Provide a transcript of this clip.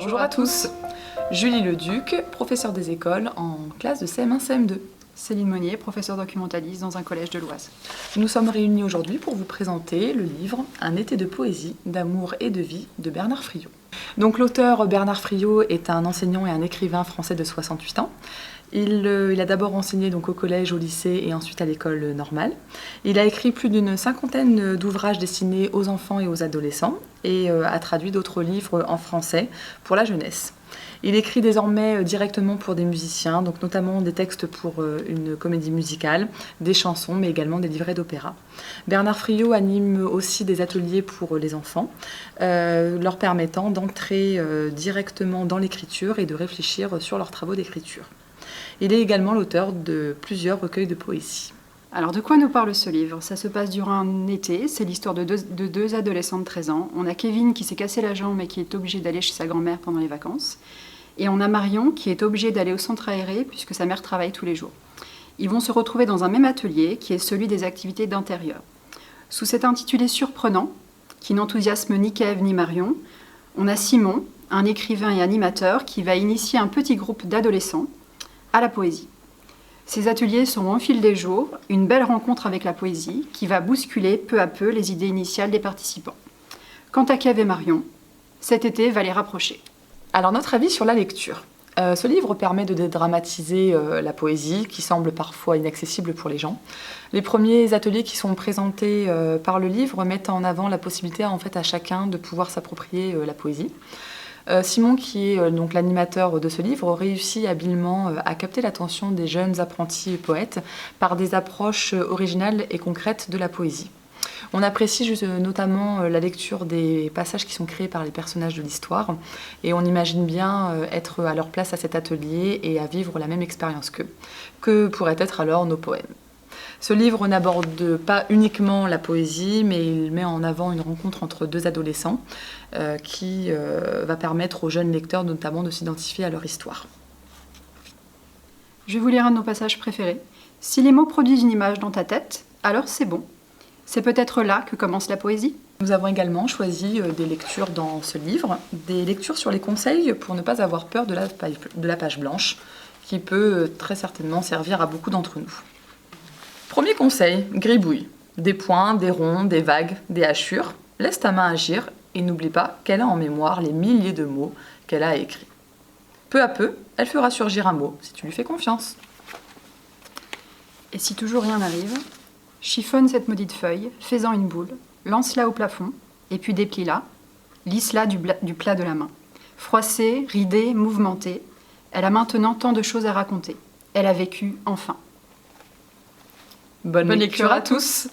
Bonjour à tous. Julie Leduc, professeure des écoles en classe de CM1, CM2. Céline Monnier, professeure documentaliste dans un collège de l'Oise. Nous sommes réunis aujourd'hui pour vous présenter le livre Un été de poésie, d'amour et de vie de Bernard Friot. Donc l'auteur Bernard Friot est un enseignant et un écrivain français de 68 ans. Il a d'abord enseigné donc, au collège, au lycée et ensuite à l'école normale. Il a écrit plus d'une cinquantaine d'ouvrages destinés aux enfants et aux adolescents et a traduit d'autres livres en français pour la jeunesse. Il écrit désormais directement pour des musiciens, donc notamment des textes pour une comédie musicale, des chansons, mais également des livrets d'opéra. Bernard Friot anime aussi des ateliers pour les enfants, leur permettant d'entrer directement dans l'écriture et de réfléchir sur leurs travaux d'écriture. Il est également l'auteur de plusieurs recueils de poésie. Alors de quoi nous parle ce livre? Ça se passe durant un été, c'est l'histoire de deux adolescents de 13 ans. On a Kevin qui s'est cassé la jambe et qui est obligé d'aller chez sa grand-mère pendant les vacances. Et on a Marion qui est obligée d'aller au centre aéré puisque sa mère travaille tous les jours. Ils vont se retrouver dans un même atelier qui est celui des activités d'intérieur. Sous cet intitulé surprenant, qui n'enthousiasme ni Kev ni Marion, on a Simon, un écrivain et animateur qui va initier un petit groupe d'adolescents à la poésie. Ces ateliers seront au fil des jours une belle rencontre avec la poésie qui va bousculer peu à peu les idées initiales des participants. Quant à Kev et Marion, cet été va les rapprocher. Alors notre avis sur la lecture. Ce livre permet de dédramatiser la poésie qui semble parfois inaccessible pour les gens. Les premiers ateliers qui sont présentés par le livre mettent en avant la possibilité en fait, à chacun de pouvoir s'approprier la poésie. Simon, qui est donc l'animateur de ce livre, réussit habilement à capter l'attention des jeunes apprentis poètes par des approches originales et concrètes de la poésie. On apprécie notamment la lecture des passages qui sont créés par les personnages de l'histoire et on imagine bien être à leur place à cet atelier et à vivre la même expérience qu'eux. Que pourraient être alors nos poèmes? Ce livre n'aborde pas uniquement la poésie, mais il met en avant une rencontre entre deux adolescents qui va permettre aux jeunes lecteurs notamment de s'identifier à leur histoire. Je vais vous lire un de nos passages préférés. Si les mots produisent une image dans ta tête, alors c'est bon. C'est peut-être là que commence la poésie. Nous avons également choisi des lectures dans ce livre, des lectures sur les conseils pour ne pas avoir peur de la page blanche, qui peut très certainement servir à beaucoup d'entre nous. Premier conseil, gribouille. Des points, des ronds, des vagues, des hachures. Laisse ta main agir et n'oublie pas qu'elle a en mémoire les milliers de mots qu'elle a écrits. Peu à peu, elle fera surgir un mot si tu lui fais confiance. Et si toujours rien n'arrive, chiffonne cette maudite feuille, fais-en une boule, lance-la au plafond, et puis déplie-la, lisse-la du plat de la main. Froissée, ridée, mouvementée, elle a maintenant tant de choses à raconter. Elle a vécu enfin. Bonne lecture à tous.